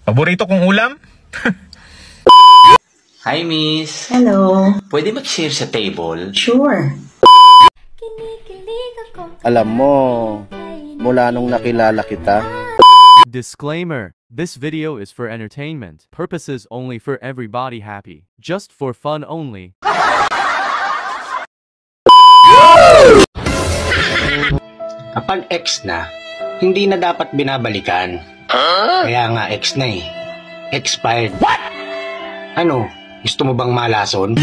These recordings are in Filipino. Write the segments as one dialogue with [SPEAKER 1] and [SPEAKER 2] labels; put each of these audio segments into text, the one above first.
[SPEAKER 1] Paborito kong ulam?
[SPEAKER 2] Hi, miss.
[SPEAKER 3] Hello.
[SPEAKER 2] Pwede mag-share sa table?
[SPEAKER 3] Sure.
[SPEAKER 4] Alam mo, mula nung nakilala kita,
[SPEAKER 5] Disclaimer: this video is for entertainment purposes only, for everybody happy, just for fun only.
[SPEAKER 6] Kapag ex na, hindi na dapat binabalikan. Kaya nga ex na eh. Expired. What? Ano? Gusto mo bang malason?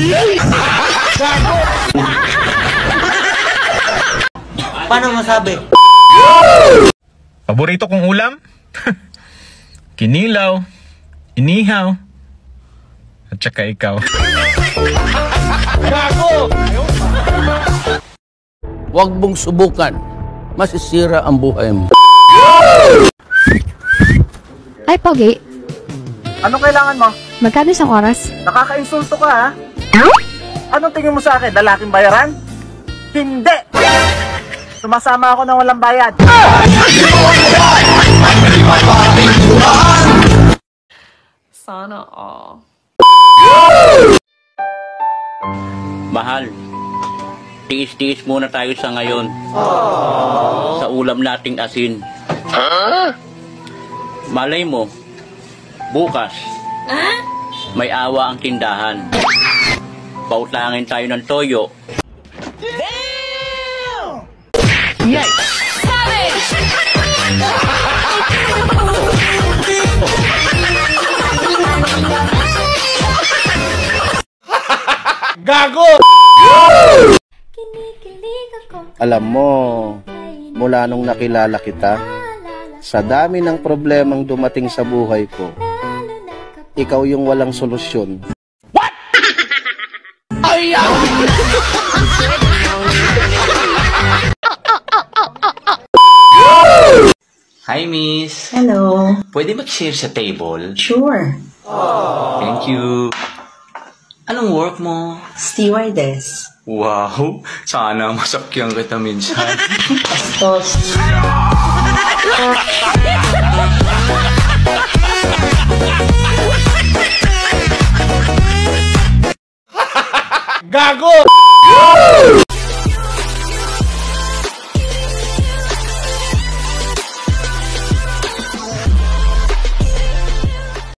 [SPEAKER 7] Paano masabi?
[SPEAKER 1] Paborito kong ulam? Kinilaw, inihaw, at saka ikaw.
[SPEAKER 8] Huwag mong subukan. Masisira ang buhay mo.
[SPEAKER 9] Ay, Pogi.
[SPEAKER 7] Anong kailangan mo?
[SPEAKER 9] Magkano isang oras?
[SPEAKER 7] Nakaka-insulto ka ha? Anong tingin mo sa akin? Lalaking bayaran? Hindi! Sumasama ako ng walang bayad.
[SPEAKER 10] Sana all.
[SPEAKER 11] Mahal, tiis-tiis muna tayo sa ngayon. Sa ulam nating asin. Malay mo, bukas, may awa ang tindahan. Pautangin tayo ng toyo.
[SPEAKER 7] Gago!
[SPEAKER 4] alam mo, mula nung nakilala kita, sa dami ng problemang dumating sa buhay ko, ikaw yung walang solusyon.
[SPEAKER 7] What? Ay!
[SPEAKER 2] Hi, miss.
[SPEAKER 3] Hello.
[SPEAKER 2] Pwede mag-share sa table?
[SPEAKER 3] Sure.
[SPEAKER 2] Thank you. Anong work mo?
[SPEAKER 3] Stewardess.
[SPEAKER 2] Wow! Sana masakyan kita minsan.
[SPEAKER 3] Bastos.
[SPEAKER 7] Gago!